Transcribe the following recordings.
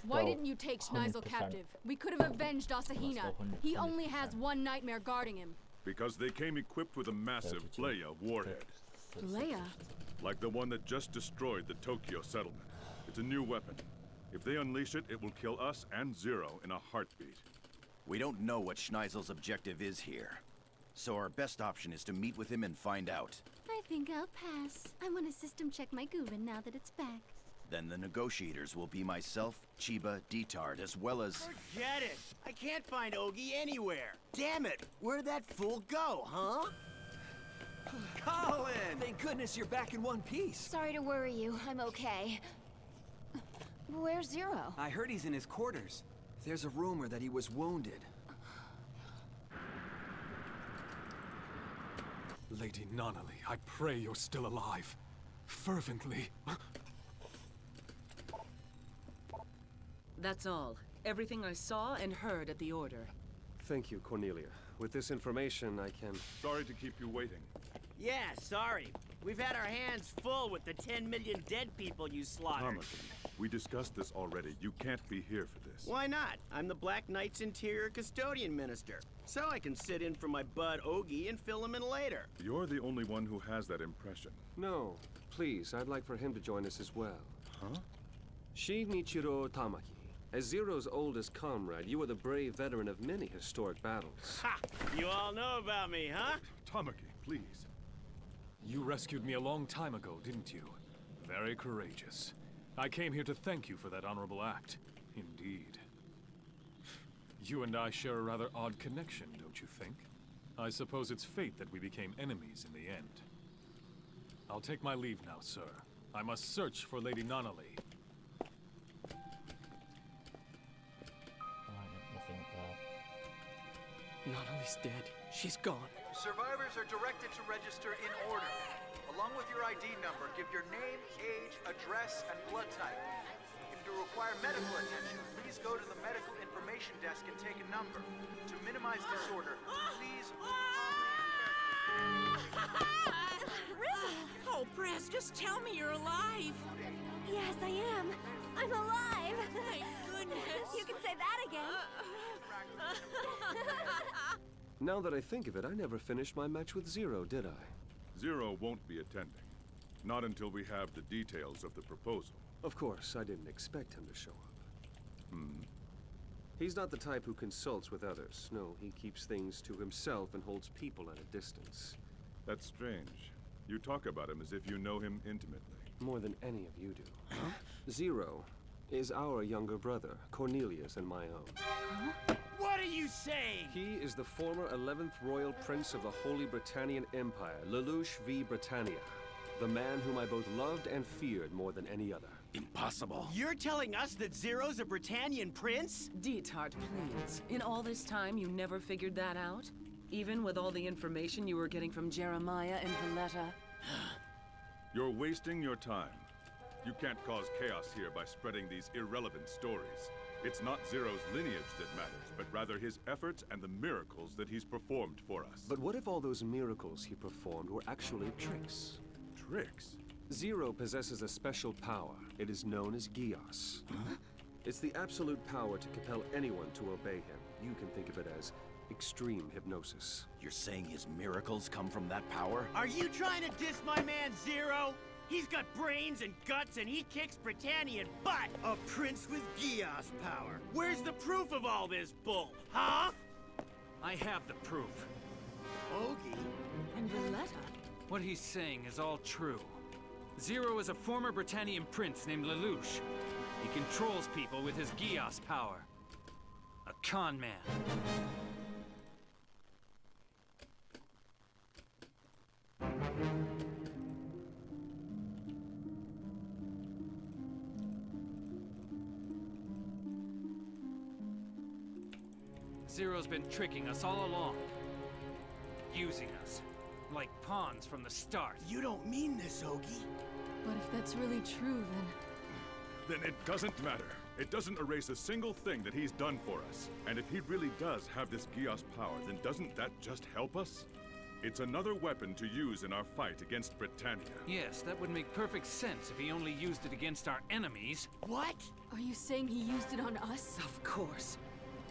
Why didn't you take Schneisel captive? We could have avenged Asahina. He only has one nightmare guarding him. Because they came equipped with a massive Leia warhead. Leia? Like the one that just destroyed the Tokyo settlement. It's a new weapon. If they unleash it, it will kill us and Zero in a heartbeat. We don't know what Schneisel's objective is here. So our best option is to meet with him and find out. I think I'll pass. I want to system check my Guvin now that it's back. Then the negotiators will be myself, Chiba, Detard, as well as... Forget it! I can't find Ogi anywhere! Damn it! Where'd that fool go, huh? Colin! Thank goodness you're back in one piece. Sorry to worry you. I'm okay. Where's Zero? I heard he's in his quarters. There's a rumor that he was wounded. Lady Nonali, I pray you're still alive. Fervently. That's all. Everything I saw and heard at the Order. Thank you, Cornelia. With this information, I can... Sorry to keep you waiting. Yeah, sorry. We've had our hands full with the 10 million dead people you slaughtered. Tamaki, we discussed this already. You can't be here for this. Why not? I'm the Black Knight's Interior Custodian Minister. So I can sit in for my bud Ogi and fill him in later. You're the only one who has that impression. No, please, I'd like for him to join us as well. Huh? Shinichiro Tamaki. As Zero's oldest comrade, you were the brave veteran of many historic battles. Ha! You all know about me, huh? Tamaki, please. You rescued me a long time ago, didn't you? Very courageous. I came here to thank you for that honorable act. Indeed. You and I share a rather odd connection, don't you think? I suppose it's fate that we became enemies in the end. I'll take my leave now, sir. I must search for Lady Nonali. Nonali's dead. She's gone. Survivors are directed to register in order. Along with your ID number, give your name, age, address, and blood type. If you require medical attention, please go to the medical information desk and take a number. To minimize disorder, please... Oh, Press, just tell me you're alive! Yes, I am. I'm alive. Thank goodness! You can say that again. Now that I think of it, I never finished my match with Zero, did I? Zero won't be attending. Not until we have the details of the proposal. Of course, I didn't expect him to show up. He's not the type who consults with others. No, he keeps things to himself and holds people at a distance. That's strange. You talk about him as if you know him intimately. More than any of you do. Zero is our younger brother, Cornelius, and my own. What are you saying? He is the former 11th Royal Prince of the Holy Britannian Empire, Lelouch V. Britannia. The man whom I both loved and feared more than any other. Impossible. You're telling us that Zero's a Britannian prince? Detard, please. In all this time, you never figured that out? Even with all the information you were getting from Jeremiah and Valletta? You're wasting your time. You can't cause chaos here by spreading these irrelevant stories. It's not Zero's lineage that matters, but rather his efforts and the miracles that he's performed for us. But what if all those miracles he performed were actually tricks? Tricks? Zero possesses a special power. It is known as Gios. It's the absolute power to compel anyone to obey him. You can think of it as extreme hypnosis. You're saying his miracles come from that power? Are you trying to diss my man Zero? He's got brains and guts and he kicks Britannian butt! A prince with Gios power. Where's the proof of all this bull, huh? I have the proof. Ogi? And Valletta? What he's saying is all true. Zero is a former Britannian prince named Lelouch. He controls people with his Gios power. A con man. Zero's been tricking us all along. Using us. Like pawns from the start. You don't mean this, Ogi. But if that's really true, Then it doesn't matter. It doesn't erase a single thing that he's done for us. And if he really does have this Gios power, then doesn't that just help us? It's another weapon to use in our fight against Britannia. Yes, that would make perfect sense if he only used it against our enemies. What? Are you saying he used it on us? Of course.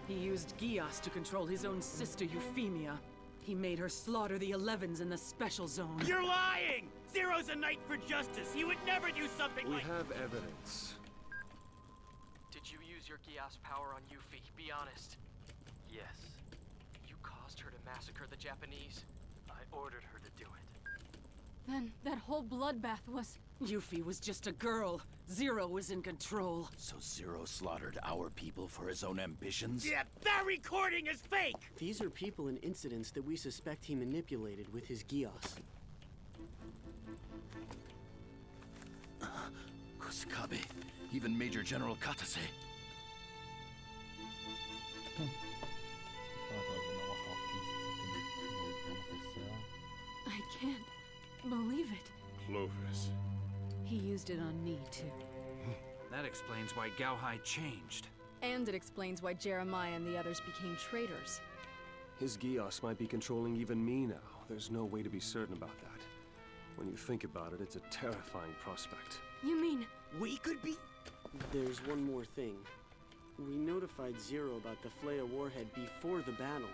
He used Gios to control his own sister Euphemia. He made her slaughter the 11s in the special zone. You're lying! Zero's a knight for justice. He would never do something We like... have evidence. Did you use your Gios power on Yuffie? Be honest. Yes. You caused her to massacre the Japanese. I ordered her to do it. Then that whole bloodbath was... Yuffie was just a girl. Zero was in control. So Zero slaughtered our people for his own ambitions? Yeah, that recording is fake! These are people and incidents that we suspect he manipulated with his Gios. Kusakabe, even Major General Katase. I can't believe it. Clovis. He used it on me, too. That explains why Gauhai changed. And it explains why Jeremiah and the others became traitors. His Gios might be controlling even me now. There's no way to be certain about that. When you think about it, it's a terrifying prospect. You mean... We could be... There's one more thing. We notified Zero about the Flea warhead before the battle.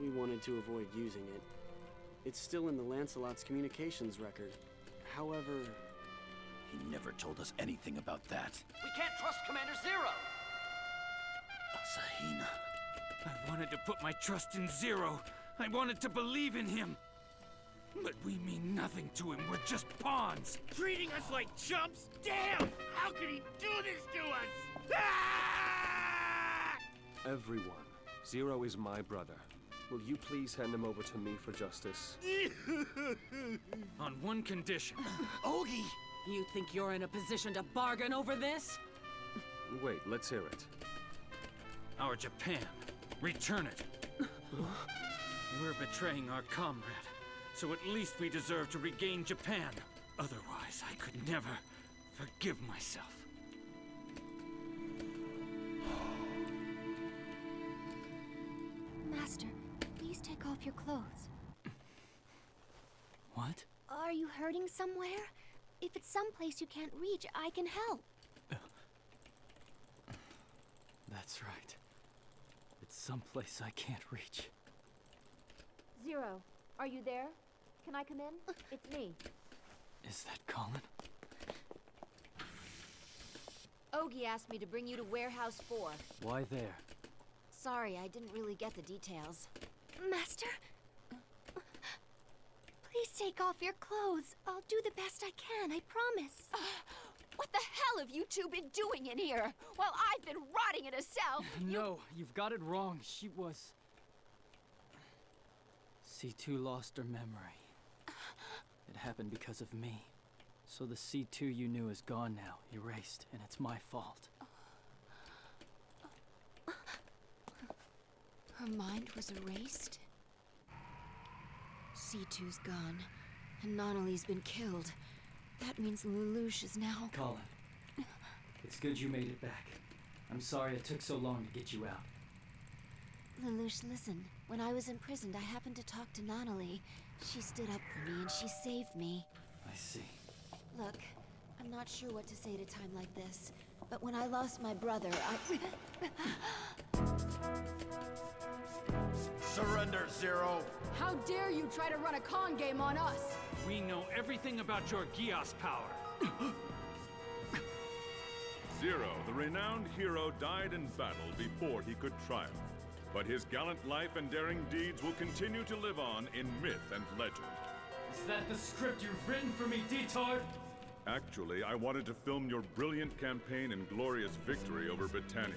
We wanted to avoid using it. It's still in the Lancelot's communications record. However... He never told us anything about that. We can't trust Commander Zero! Asahina. I wanted to put my trust in Zero. I wanted to believe in him. But we mean nothing to him. We're just pawns. Treating us like chumps? Damn! How could he do this to us? Ah! Everyone. Zero is my brother. Will you please hand him over to me for justice? On one condition. Ogie! You think you're in a position to bargain over this? Wait, let's hear it. Our Japan. Return it. We're betraying our comrade. So at least we deserve to regain Japan. Otherwise, I could never forgive myself. Master, please take off your clothes. What? Are you hurting somewhere? If it's someplace you can't reach, I can help. That's right. It's someplace I can't reach. Zero, are you there? Can I come in? It's me. Is that Colin? Ogie asked me to bring you to Warehouse 4. Why there? Sorry, I didn't really get the details. Master? Please take off your clothes. I'll do the best I can, I promise. What the hell have you two been doing in here? While I've been rotting in a cell? No, you've got it wrong. She was... C2 lost her memory. It happened because of me. So the C2 you knew is gone now, erased, and it's my fault. Her mind was erased? C2's gone, and Nonali's been killed. That means Lelouch is now... Colin, it's good you made it back. I'm sorry it took so long to get you out. Lelouch, listen. When I was imprisoned, I happened to talk to Nonali. She stood up for me, and she saved me. I see. Look, I'm not sure what to say at a time like this, but when I lost my brother, Surrender, Zero! How dare you try to run a con game on us? We know everything about your Gios power. Zero, the renowned hero, died in battle before he could triumph. But his gallant life and daring deeds will continue to live on in myth and legend. Is that the script you've written for me, Detard? Actually, I wanted to film your brilliant campaign and glorious victory over Britannia.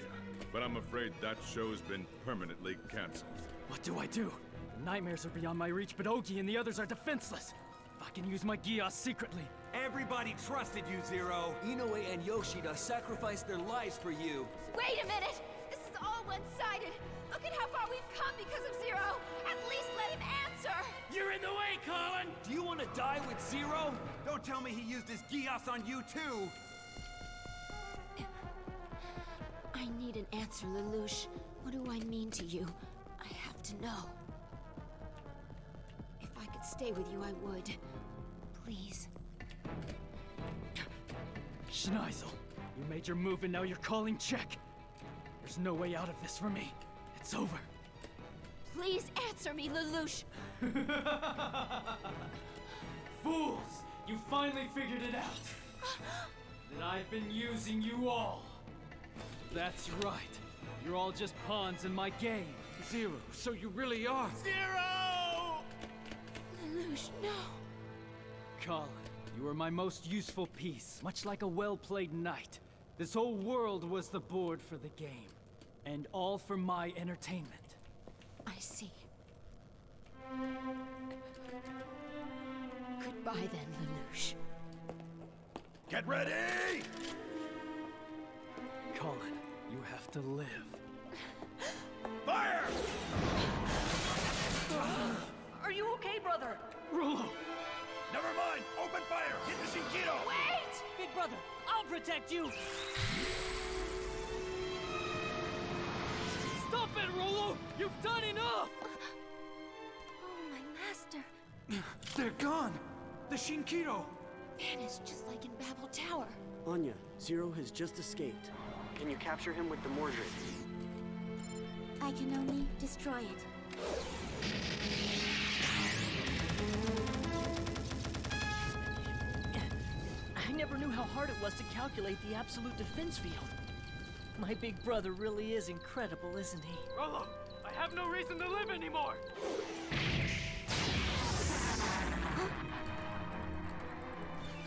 But I'm afraid that show's been permanently canceled. What do I do? The nightmares are beyond my reach, but Ogie and the others are defenseless. If I can use my Gios secretly... Everybody trusted you, Zero. Inoue and Yoshida sacrificed their lives for you. Wait a minute! This is all one-sided! Look at how far we've come because of Zero! At least let him answer! You're in the way, Colin! Do you want to die with Zero? Don't tell me he used his Gios on you, too! I need an answer, Lelouch. What do I mean to you? I have to know. stay with you, I would. Please. Schneisel, you made your move and now you're calling check. There's no way out of this for me. It's over. Please answer me, Lelouch! Fools! You finally figured it out. That I've been using you all. That's right. You're all just pawns in my game. Zero, so you really are. Zero! Lelouch, no! Colin, you were my most useful piece, much like a well-played knight. This whole world was the board for the game, and all for my entertainment. I see. Goodbye then, Lelouch. Get ready! Colin, you have to live. Fire! Are you okay, brother? Rollo! Never mind! Open fire! Hit the Shinkido! Wait! Big brother, I'll protect you! Stop it, Rollo! You've done enough! Oh, my master. They're gone! The Shinkido! Vanished just like in Babel Tower. Anya, Zero has just escaped. Can you capture him with the Mordred? I can only destroy it. I never knew how hard it was to calculate the absolute defense field. My big brother really is incredible, isn't he? Rollo, I have no reason to live anymore!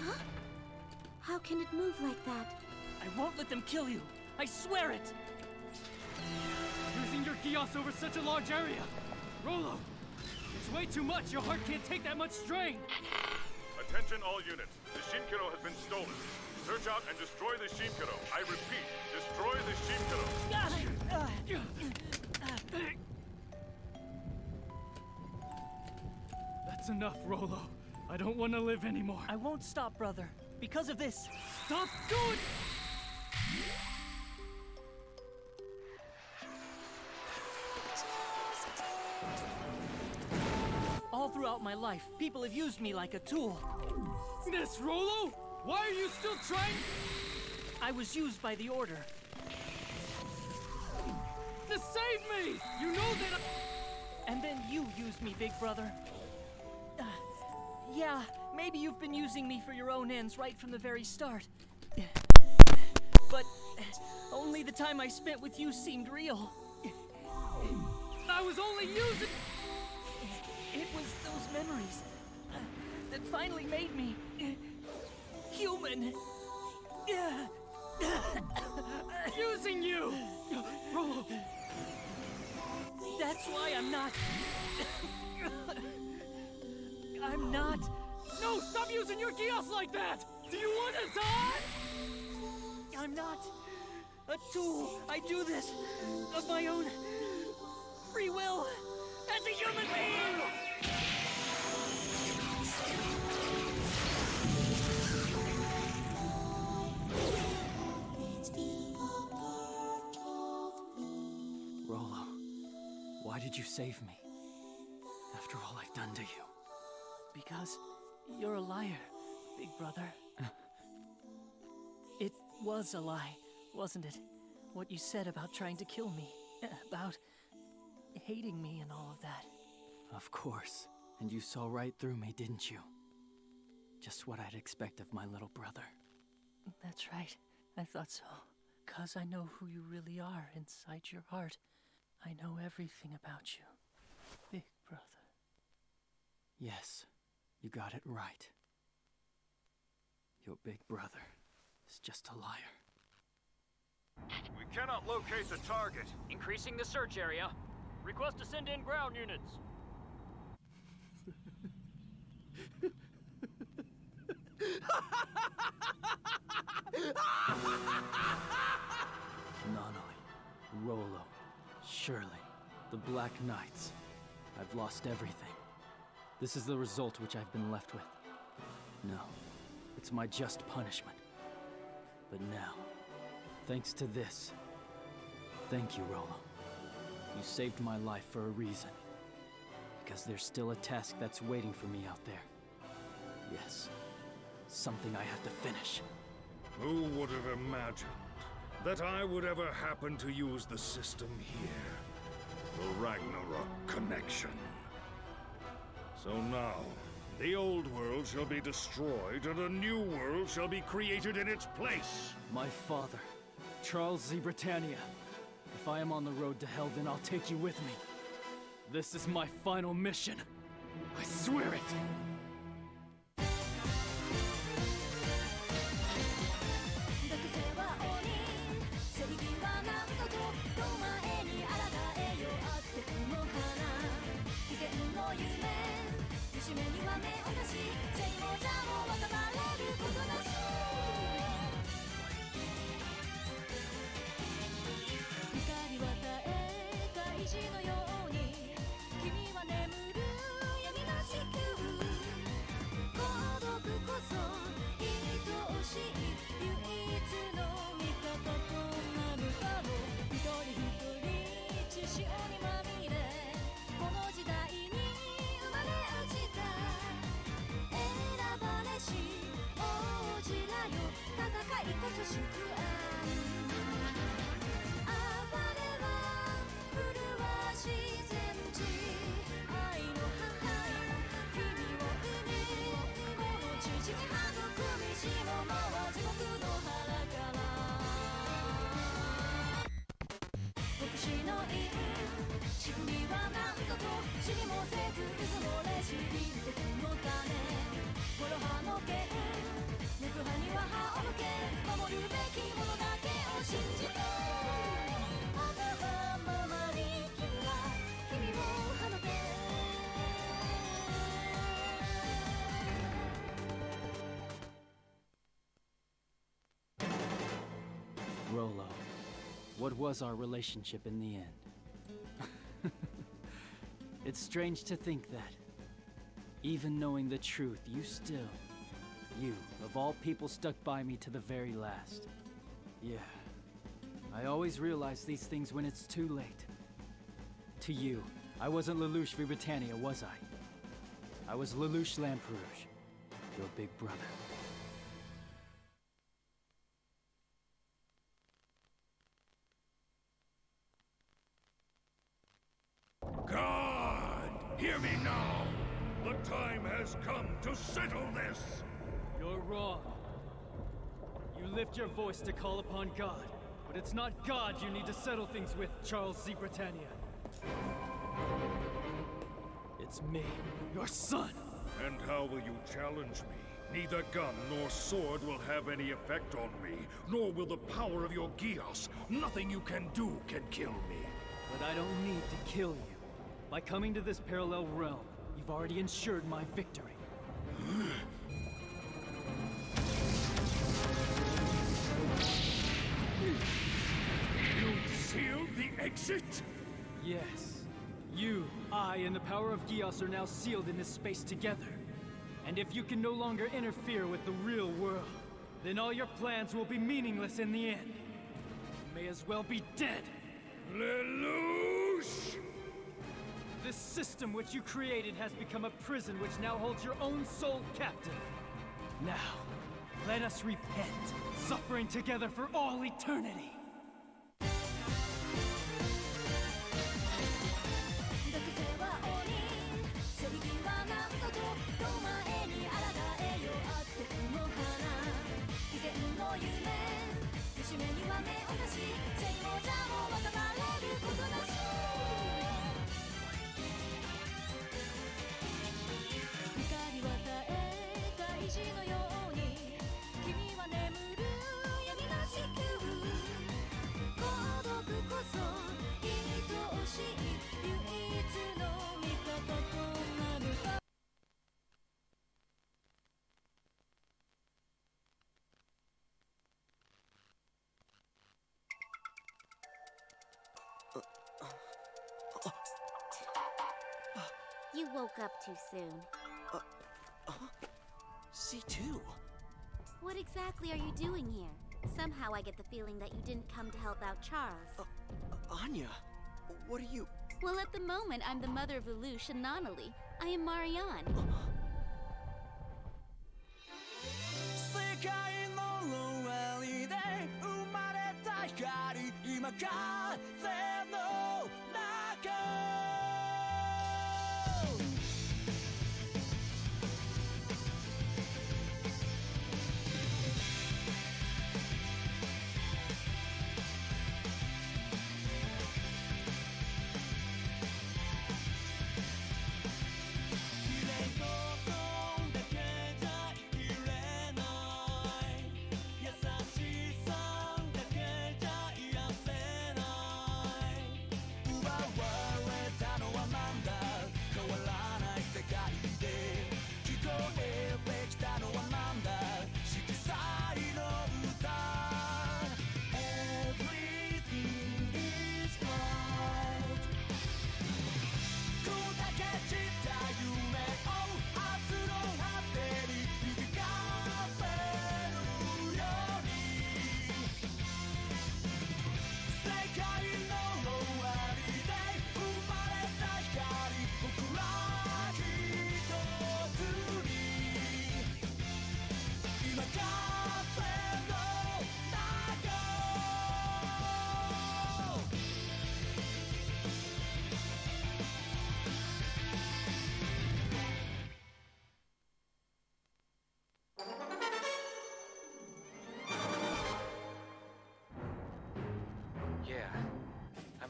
Huh? How can it move like that? I won't let them kill you. I swear it! Using your Gios over such a large area! Rollo! It's way too much! Your heart can't take that much strain! Attention all units. The Shinkido has been stolen. Search out and destroy the Shinkido. I repeat, destroy the Shinkido. Got it! That's enough, Rollo. I don't want to live anymore. I won't stop, brother. Because of this. Stop doing... All throughout my life, people have used me like a tool. This, Rollo? Why are you still trying? I was used by the Order. To save me! You know that And then you used me, big brother. Yeah, maybe you've been using me for your own ends right from the very start. But only the time I spent with you seemed real. I was only using... It was those memories that finally made me human. Using you! Rollo! That's why I'm not... I'm not... No, stop using your Gios like that! Do you want to die? I'm not a tool. I do this of my own free will as a human being! Rollo, why did you save me? After all I've done to you. Because you're a liar, big brother. It was a lie, wasn't it? What you said about trying to kill me, about hating me and all of that. Of course. And you saw right through me, didn't you? Just what I'd expect of my little brother. That's right. I thought so. 'Cause I know who you really are inside your heart. I know everything about you, big brother. Yes, you got it right. Your big brother is just a liar. We cannot locate the target. Increasing the search area. Request to send in ground units. Nonnally, Rollo, Shirley, the Black Knights. I've lost everything. This is the result which I've been left with. No, it's my just punishment. But now, thanks to this, thank you, Rollo. You saved my life for a reason. because there's still a task that's waiting for me out there. Yes, something I have to finish. Who would have imagined that I would ever happen to use the system here? The Ragnarok connection. So now, the old world shall be destroyed and a new world shall be created in its place. My father, Charles Z. Britannia. If I am on the road to hell, then I'll take you with me. This is my final mission. I swear it! Rolo, what was our relationship in the end? It's strange to think that, even knowing the truth, you, of all people, stuck by me to the very last. Yeah, I always realize these things when it's too late. To you, I wasn't Lelouch v. Britannia, was I? I was Lelouch Lamperouge, your big brother. God, hear me now! The time has come to settle this! You're wrong. You lift your voice to call upon God, but it's not God you need to settle things with, Charles Z. Britannia. It's me, your son! And how will you challenge me? Neither gun nor sword will have any effect on me, nor will the power of your Geass. Nothing you can do can kill me. But I don't need to kill you. By coming to this parallel realm, you've already ensured my victory. You sealed the exit? Yes. You, I, and the power of Geass are now sealed in this space together. And if you can no longer interfere with the real world, then all your plans will be meaningless in the end. You may as well be dead. Lelouch! This system which you created has become a prison which now holds your own soul captive. Now, let us repent, suffering together for all eternity. You woke up too soon. C2? What exactly are you doing here? Somehow I get the feeling that you didn't come to help out Charles. Anya, what are you... Well, at the moment, I'm the mother of Lelouch and Nonali. I am Marianne.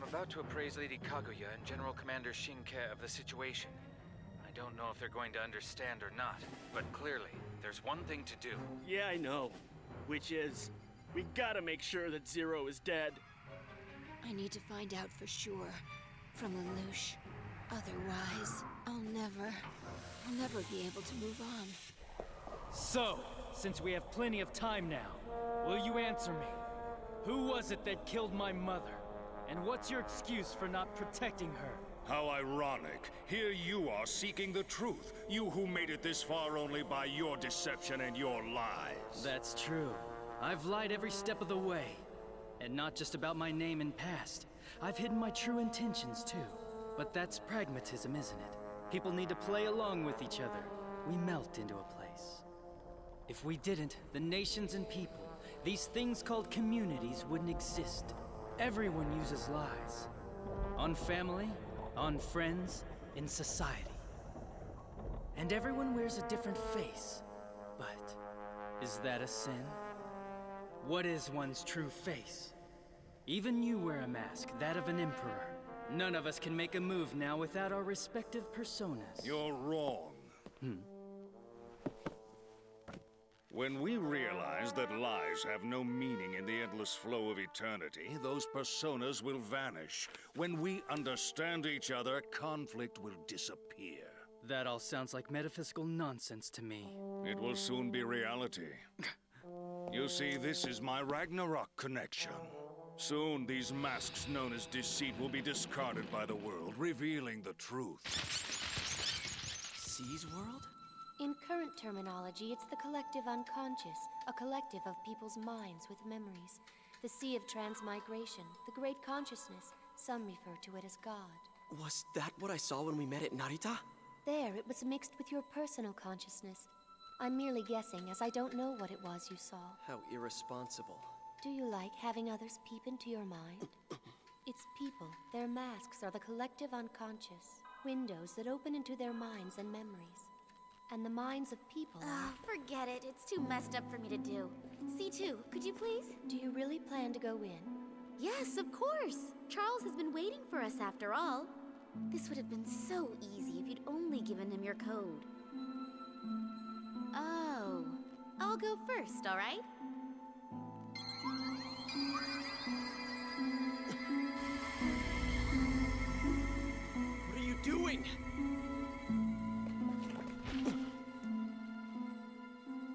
About to appraise Lady Kaguya and General Commander Shinke of the situation. I don't know if they're going to understand or not, but clearly, there's one thing to do. Yeah, I know. Which is, we gotta make sure that Zero is dead. I need to find out for sure. From Lelouch. Otherwise, I'll never be able to move on. So, since we have plenty of time now, will you answer me? Who was it that killed my mother? And what's your excuse for not protecting her? How ironic. Here you are seeking the truth. You who made it this far only by your deception and your lies. That's true. I've lied every step of the way. And not just about my name and past. I've hidden my true intentions too. But that's pragmatism, isn't it? People need to play along with each other. We melt into a place. If we didn't, the nations and people, these things called communities, wouldn't exist. Everyone uses lies. On family, on friends, in society. And everyone wears a different face. But is that a sin? What is one's true face? Even you wear a mask, that of an emperor. None of us can make a move now without our respective personas. You're wrong. When we realize that lies have no meaning in the endless flow of eternity, those personas will vanish. When we understand each other, conflict will disappear. That all sounds like metaphysical nonsense to me. It will soon be reality. You see, this is my Ragnarok connection. Soon, these masks known as deceit will be discarded by the world, revealing the truth. C's world? In current terminology, it's the collective unconscious, a collective of people's minds with memories. The sea of transmigration, the great consciousness. Some refer to it as God. Was that what I saw when we met at Narita? There, it was mixed with your personal consciousness. I'm merely guessing, as I don't know what it was you saw. How irresponsible. Do you like having others peep into your mind? It's people. Their masks are the collective unconscious. Windows that open into their minds and memories. And the minds of people are... Forget it. It's too messed up for me to do. C2, could you please? Do you really plan to go in? Yes, of course. Charles has been waiting for us after all. This would have been so easy if you'd only given him your code. Oh. I'll go first, all right? What are you doing?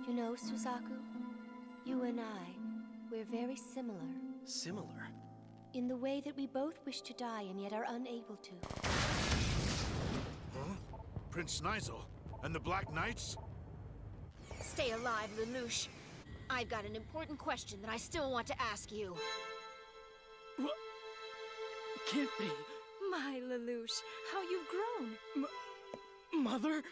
You know, Suzaku, you and I, we're very similar. Similar? In the way that we both wish to die and yet are unable to. Huh? Prince Nyzel? And the Black Knights? Stay alive, Lelouch. I've got an important question that I still want to ask you. Can't be. My, Lelouch, how you've grown. Mother?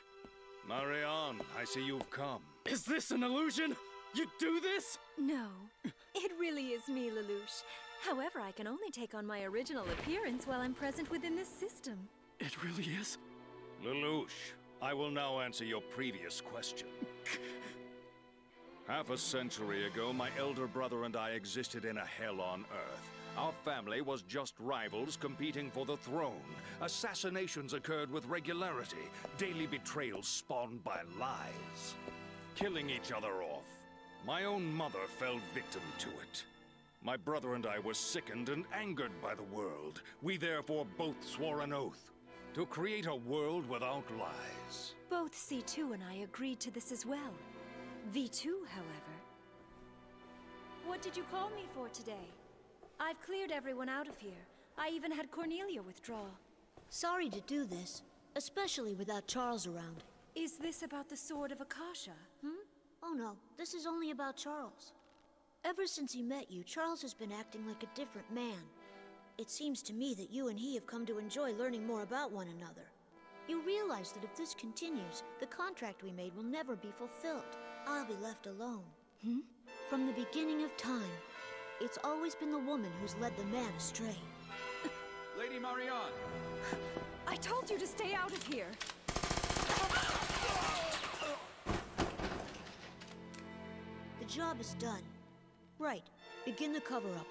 Marianne, I see you've come. Is this an illusion? You do this? No, it really is me, Lelouch. However, I can only take on my original appearance while I'm present within this system. It really is? Lelouch, I will now answer your previous question. Half a century ago, my elder brother and I existed in a hell on Earth. Our family was just rivals competing for the throne. Assassinations occurred with regularity. Daily betrayals spawned by lies. Killing each other off. My own mother fell victim to it. My brother and I were sickened and angered by the world. We therefore both swore an oath to create a world without lies. Both C2 and I agreed to this as well. V2, however. What did you call me for today? I've cleared everyone out of here. I even had Cornelia withdraw. Sorry to do this, especially without Charles around. Is this about the Sword of Akasha? Oh no, this is only about Charles. Ever since he met you, Charles has been acting like a different man. It seems to me that you and he have come to enjoy learning more about one another. You realize that if this continues, the contract we made will never be fulfilled. I'll be left alone. From the beginning of time, it's always been the woman who's led the man astray. Lady Marianne! I told you to stay out of here! The job is done. Right, begin the cover-up.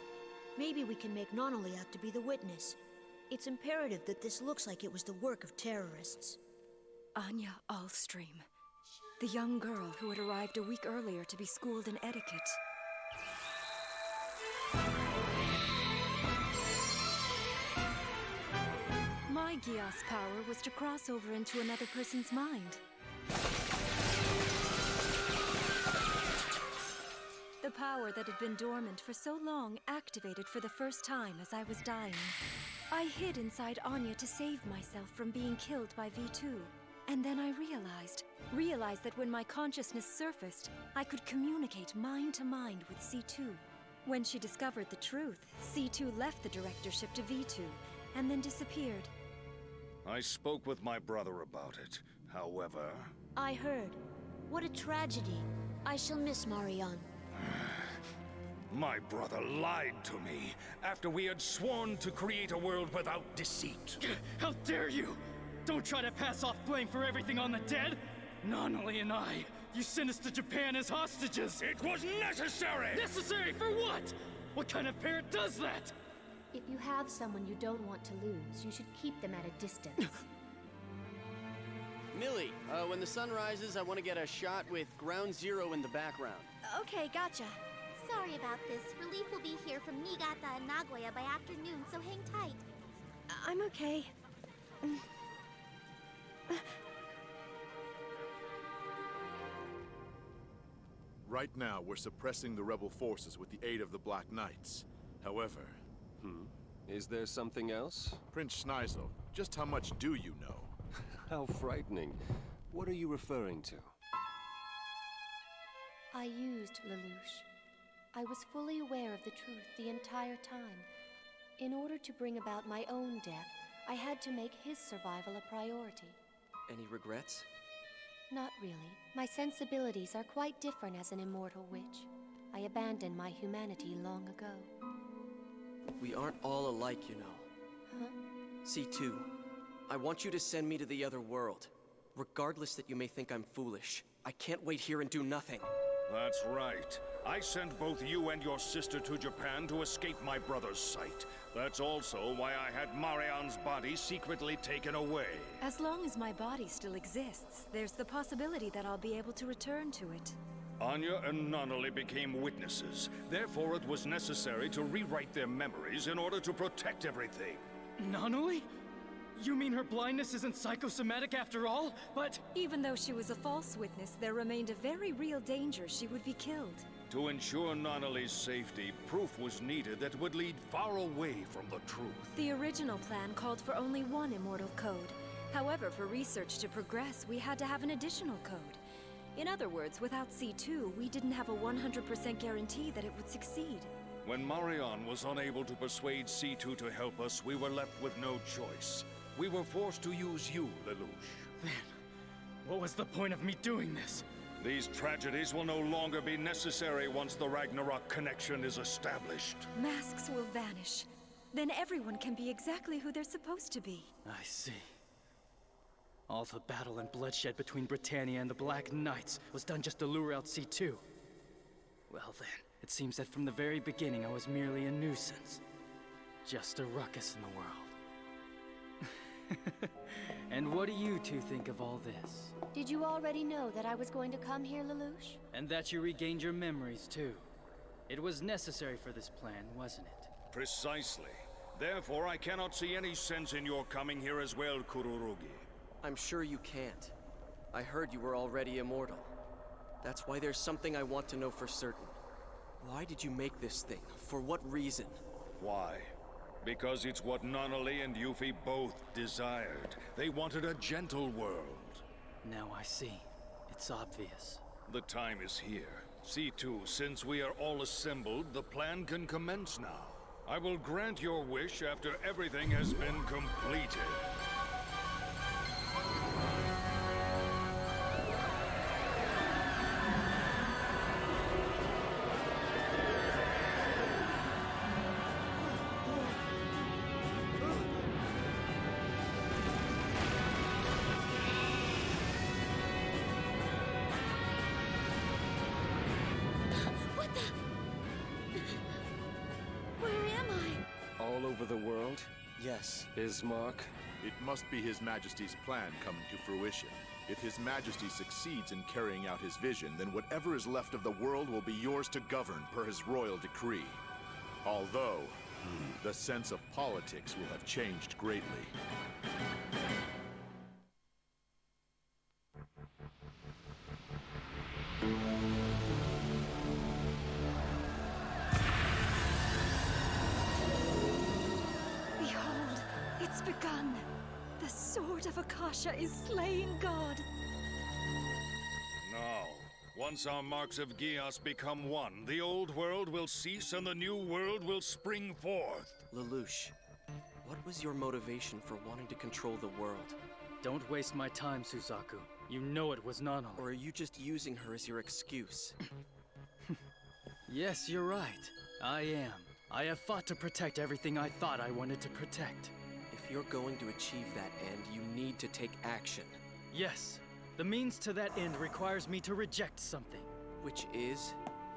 Maybe we can make Nonnally out to be the witness. It's imperative that this looks like it was the work of terrorists. Anya Alstream. The young girl who had arrived a week earlier to be schooled in etiquette. My Gios power was to cross over into another person's mind. The power that had been dormant for so long activated for the first time as I was dying. I hid inside Anya to save myself from being killed by V2. And then I realized that when my consciousness surfaced, I could communicate mind to mind with C2. When she discovered the truth, C2 left the directorship to V2, and then disappeared. I spoke with my brother about it. However... I heard. What a tragedy. I shall miss Marianne. My brother lied to me after we had sworn to create a world without deceit. How dare you! Don't try to pass off blame for everything on the dead! Nonnally and I, you sent us to Japan as hostages! It was necessary! Necessary for what? What kind of parent does that? If you have someone you don't want to lose, you should keep them at a distance. Millie, when the sun rises, I want to get a shot with Ground Zero in the background. Okay, gotcha. Sorry about this. Relief will be here from Niigata and Nagoya by afternoon, so hang tight. I'm okay. Right now, we're suppressing the rebel forces with the aid of the Black Knights. However... Is there something else? Prince Schneisel, just how much do you know? How frightening. What are you referring to? I used Lelouch. I was fully aware of the truth the entire time. In order to bring about my own death, I had to make his survival a priority. Any regrets? Not really. My sensibilities are quite different as an immortal witch. I abandoned my humanity long ago. We aren't all alike, you know. Huh? C2, I want you to send me to the other world. Regardless that you may think I'm foolish, I can't wait here and do nothing. That's right. I sent both you and your sister to Japan to escape my brother's sight. That's also why I had Marianne's body secretly taken away. As long as my body still exists, there's the possibility that I'll be able to return to it. Anya and Nonnally became witnesses. Therefore, it was necessary to rewrite their memories in order to protect everything. Nonnally? You mean her blindness isn't psychosomatic after all? But... Even though she was a false witness, there remained a very real danger she would be killed. To ensure Nonnally's safety, proof was needed that would lead far away from the truth. The original plan called for only one immortal code. However, for research to progress, we had to have an additional code. In other words, without C2, we didn't have a 100% guarantee that it would succeed. When Marion was unable to persuade C2 to help us, we were left with no choice. We were forced to use you, Lelouch. Then, what was the point of me doing this? These tragedies will no longer be necessary once the Ragnarok connection is established. Masks will vanish. Then everyone can be exactly who they're supposed to be. I see. All the battle and bloodshed between Britannia and the Black Knights was done just to lure out C2. Well then, it seems that from the very beginning I was merely a nuisance. Just a ruckus in the world. And what do you two think of all this? Did you already know that I was going to come here, Lelouch? And that you regained your memories too. It was necessary for this plan, wasn't it? Precisely. Therefore, I cannot see any sense in your coming here as well, Kururugi. I'm sure you can't. I heard you were already immortal. That's why there's something I want to know for certain. Why did you make this thing? For what reason? Why? Because it's what Nunnally and Yuffie both desired. They wanted a gentle world. Now I see. It's obvious. The time is here. C2, since we are all assembled, the plan can commence now. I will grant your wish after everything has been completed. The world? Yes. Ismark? It must be His Majesty's plan coming to fruition. If His Majesty succeeds in carrying out his vision, then whatever is left of the world will be yours to govern per his royal decree. Although, the sense of politics will have changed greatly. It's begun. The sword of Akasha is slaying God. Now, once our marks of Geass become one, the old world will cease and the new world will spring forth. Lelouch, what was your motivation for wanting to control the world? Don't waste my time, Suzaku. You know it was Nunnally. Or are you just using her as your excuse? Yes, you're right. I am. I have fought to protect everything I thought I wanted to protect. If you're going to achieve that end, you need to take action. Yes. The means to that end requires me to reject something. Which is?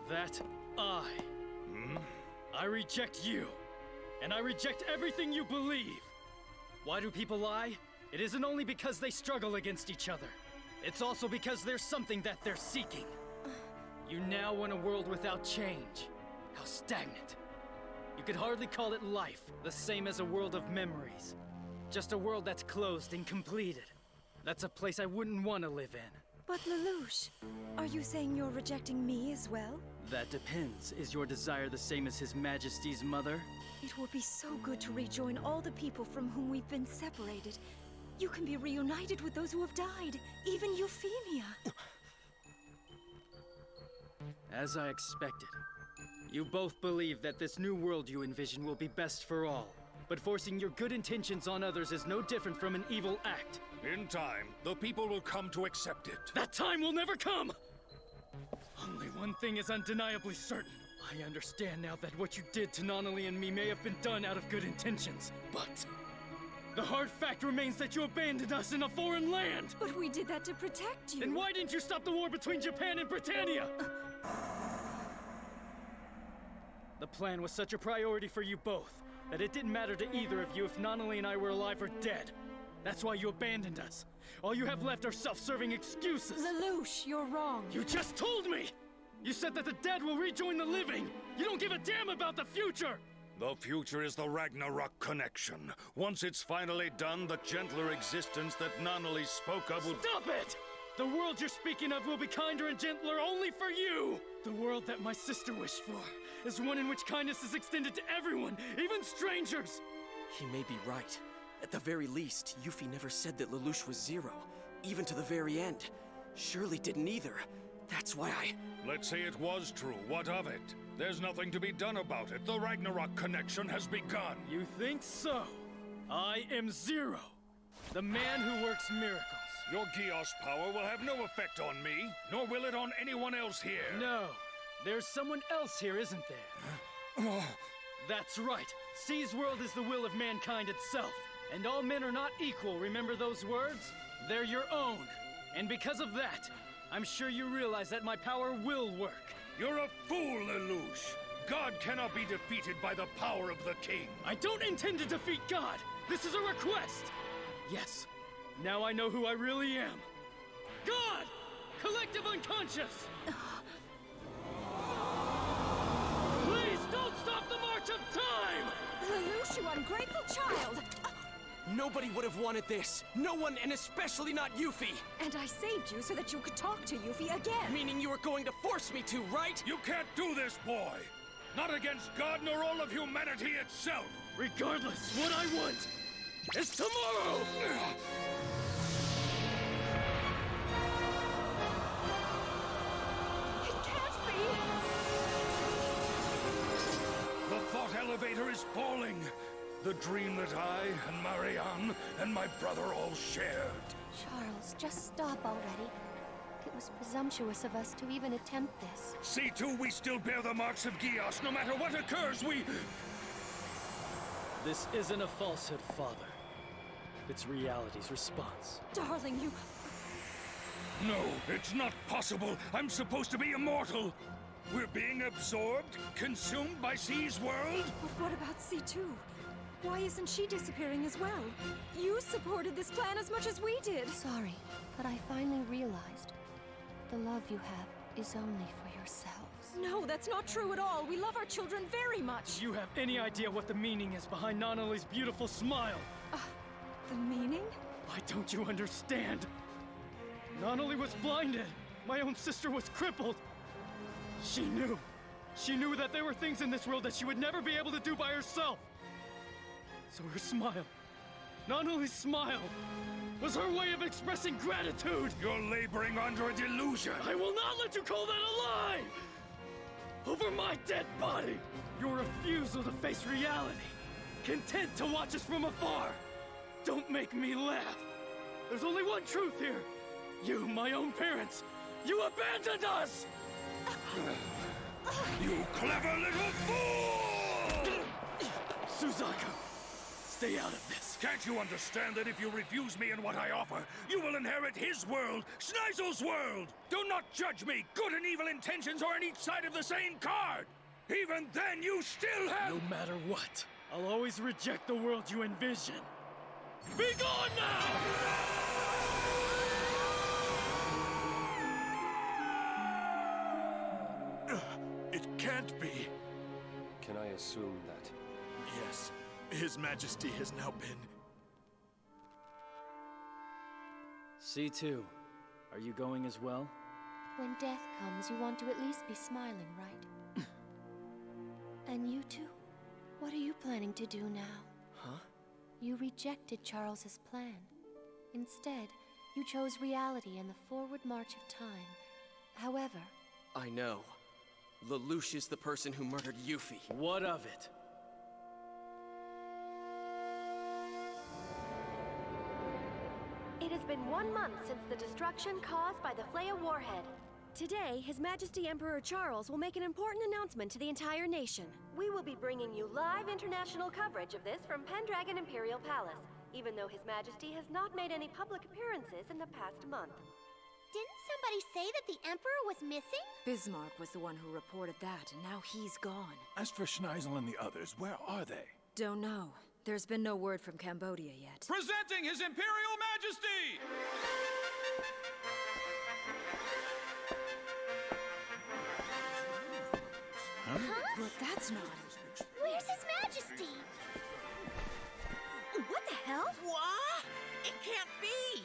That I reject you. And I reject everything you believe. Why do people lie? It isn't only because they struggle against each other. It's also because there's something that they're seeking. You now want a world without change. How stagnant. You could hardly call it life, the same as a world of memories. Just a world that's closed and completed. That's a place I wouldn't want to live in. But Lelouch, are you saying you're rejecting me as well? That depends. Is your desire the same as His Majesty's mother? It will be so good to rejoin all the people from whom we've been separated. You can be reunited with those who have died, even Euphemia. As I expected. You both believe that this new world you envision will be best for all. But forcing your good intentions on others is no different from an evil act. In time, the people will come to accept it. That time will never come! Only one thing is undeniably certain. I understand now that what you did to Nunnally and me may have been done out of good intentions, but the hard fact remains that you abandoned us in a foreign land! But we did that to protect you! Then why didn't you stop the war between Japan and Britannia? The plan was such a priority for you both that it didn't matter to either of you if Nunnally and I were alive or dead. That's why you abandoned us. All you have left are self-serving excuses. Lelouch, you're wrong. You just told me! You said that the dead will rejoin the living! You don't give a damn about the future! The future is the Ragnarok connection. Once it's finally done, the gentler existence that Nunnally spoke of will— Stop it! The world you're speaking of will be kinder and gentler only for you! The world that my sister wished for is one in which kindness is extended to everyone, even strangers! He may be right. At the very least, Yuffie never said that Lelouch was Zero, even to the very end. Shirley didn't either. That's why I— Let's say it was true. What of it? There's nothing to be done about it. The Ragnarok connection has begun. You think so? I am Zero, the man who works miracles. Your Geos power will have no effect on me, nor will it on anyone else here. No, there's someone else here, isn't there? That's right. C's world is the will of mankind itself. And all men are not equal, remember those words? They're your own. And because of that, I'm sure you realize that my power will work. You're a fool, Lelouch. God cannot be defeated by the power of the king. I don't intend to defeat God. This is a request. Yes, now I know who I really am. God! Collective unconscious! Please don't stop the march of time! Lelouch, you ungrateful child! Nobody would have wanted this. No one, and especially not Yuffie. And I saved you so that you could talk to Yuffie again. Meaning you were going to force me to, right? You can't do this, boy! Not against God nor all of humanity itself! Regardless, what I want is tomorrow! It can't be! The thought elevator is falling! The dream that I and Marianne and my brother all shared. Charles, just stop already. It was presumptuous of us to even attempt this. C2, we still bear the marks of Geos. No matter what occurs, we... This isn't a falsehood, Father. It's reality's response. Darling, you... No, it's not possible. I'm supposed to be immortal. We're being absorbed, consumed by C's world? But what about C2? Why isn't she disappearing as well? You supported this plan as much as we did. Sorry, but I finally realized the love you have is only for yourselves. No, that's not true at all. We love our children very much. Do you have any idea what the meaning is behind Nonali's beautiful smile? The meaning? Why don't you understand? Nonali was blinded. My own sister was crippled. She knew. She knew that there were things in this world that she would never be able to do by herself. So her smile, Nonali's smile, was her way of expressing gratitude. You're laboring under a delusion. I will not let you call that a lie! Over my dead body! Your refusal to face reality, content to watch us from afar. Don't make me laugh. There's only one truth here. You, my own parents, you abandoned us! You clever little fool! Suzaku, stay out of this. Can't you understand that if you refuse me and what I offer, you will inherit his world, Schnizel's world? Do not judge me. Good and evil intentions are on each side of the same card. Even then, you still have... No matter what, I'll always reject the world you envision. Be gone now! It can't be. Can I assume that? Yes. His Majesty has now been... C2, are you going as well? When death comes, you want to at least be smiling, right? And you too? What are you planning to do now? Huh? You rejected Charles's plan. Instead, you chose reality and the forward march of time. However... I know. Lelouch is the person who murdered Yuffie. What of it? It has been 1 month since the destruction caused by the Flea warhead. Today, His Majesty Emperor Charles will make an important announcement to the entire nation. We will be bringing you live international coverage of this from Pendragon Imperial Palace, even though His Majesty has not made any public appearances in the past month. Didn't somebody say that the Emperor was missing? Bismarck was the one who reported that, and now he's gone. As for Schneisel and the others, where are they? Don't know. There's been no word from Cambodia yet. Presenting His Imperial Majesty! Huh? But that's not... Where's His Majesty? What the hell? What? It can't be!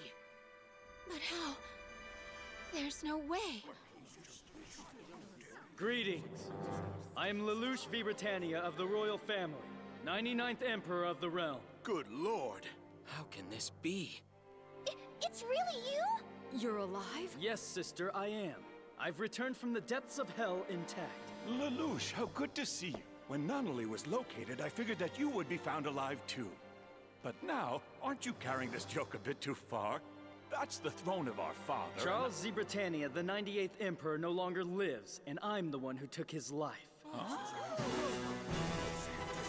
But how? There's no way. Greetings. I am Lelouch V. Britannia of the royal family, 99th Emperor of the realm. Good lord. How can this be? It's really you? You're alive? Yes, sister, I am. I've returned from the depths of hell intact. Lelouch, how good to see you. When Nunnally was located, I figured that you would be found alive too. But now, aren't you carrying this joke a bit too far? That's the throne of our father. Charles Z. Britannia, the 98th Emperor, no longer lives, and I'm the one who took his life. Huh?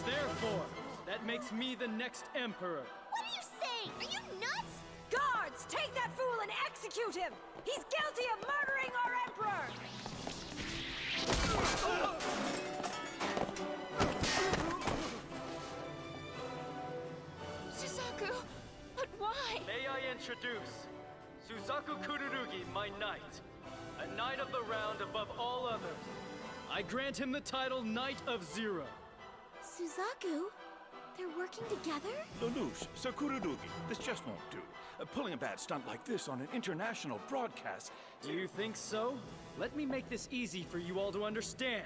Therefore, that makes me the next Emperor. What are you saying? Are you nuts? Guards, take that fool and execute him! He's guilty of murdering our Emperor! Suzaku, but why? May I introduce Suzaku Kururugi, my knight. A knight of the round above all others. I grant him the title Knight of Zero. Suzaku? They're working together? Lelouch, Sakurudugi, this just won't do. Pulling a bad stunt like this on an international broadcast. You think so? Let me make this easy for you all to understand.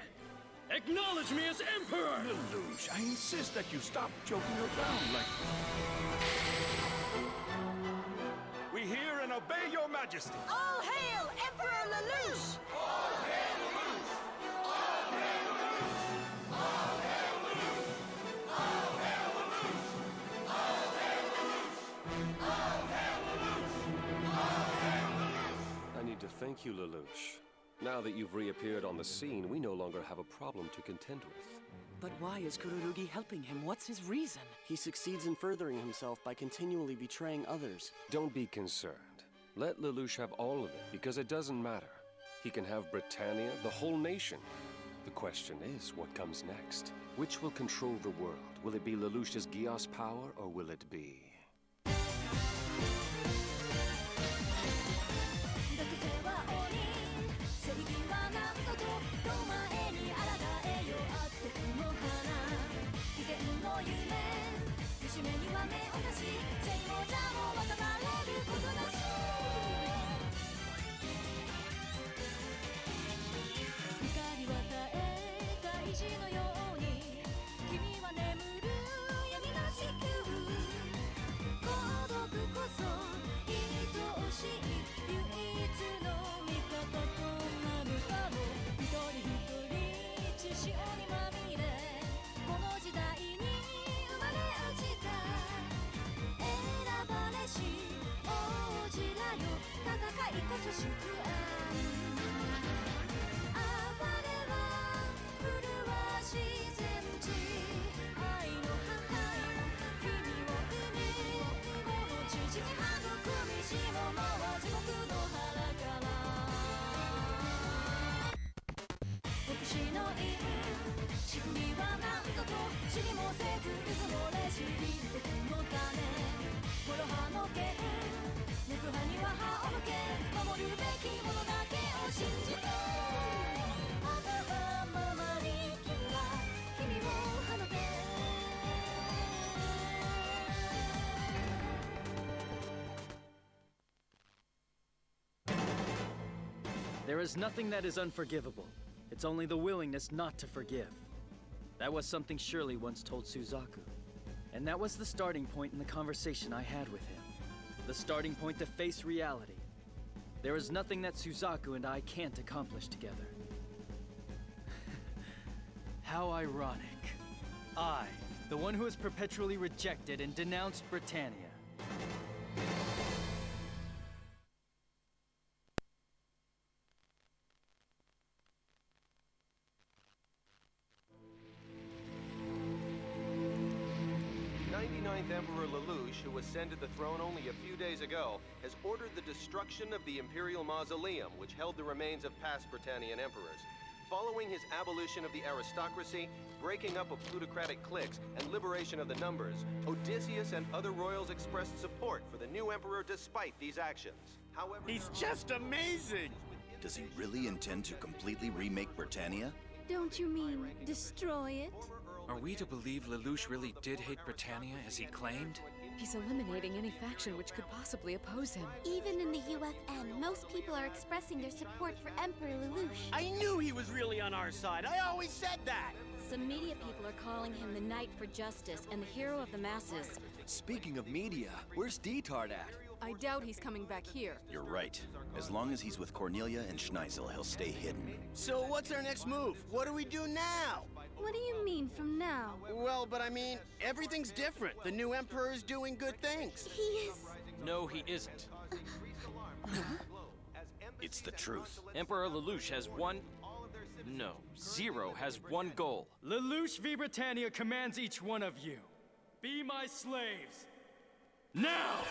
Acknowledge me as Emperor! Lelouch, I insist that you stop joking around like... We hear and obey your majesty. All hail Emperor Lelouch! All hail Lelouch! All hail Lelouch! All hail Lelouch! All hail Lelouch! All hail Lelouch! All hail Lelouch! All hail Lelouch! I need to thank you, Lelouch. Now that you've reappeared on the scene, we no longer have a problem to contend with. But why is Kururugi helping him? What's his reason? He succeeds in furthering himself by continually betraying others. Don't be concerned. Let Lelouch have all of it, because it doesn't matter. He can have Britannia, the whole nation. The question is, what comes next? Which will control the world? Will it be Lelouch's Gios power, or will it be... There is nothing that is unforgivable. It's only the willingness not to forgive. That was something Shirley once told Suzaku. And that was the starting point in the conversation I had with him. The starting point to face reality. There is nothing that Suzaku and I can't accomplish together. How ironic. I, the one who has perpetually rejected and denounced Britannia. Emperor Lelouch, who ascended the throne only a few days ago, has ordered the destruction of the Imperial Mausoleum, which held the remains of past Britannian emperors. Following his abolition of the aristocracy, breaking up of plutocratic cliques, and liberation of the numbers, Odysseus and other royals expressed support for the new emperor despite these actions. However, he's just amazing! Does he really intend to completely remake Britannia? Don't you mean destroy it? Are we to believe Lelouch really did hate Britannia as he claimed? He's eliminating any faction which could possibly oppose him. Even in the UFN, most people are expressing their support for Emperor Lelouch. I knew he was really on our side. I always said that. Some media people are calling him the Knight for Justice and the hero of the masses. Speaking of media, where's D-Tard at? I doubt he's coming back here. You're right. As long as he's with Cornelia and Schneisel, he'll stay hidden. So what's our next move? What do we do now? What do you mean from now? Well, but I mean, everything's different. The new Emperor's doing good things. He is... No, he isn't. It's the truth. Emperor Lelouch has one... No, Zero has one goal. Lelouch V. Britannia commands each one of you. Be my slaves. Now!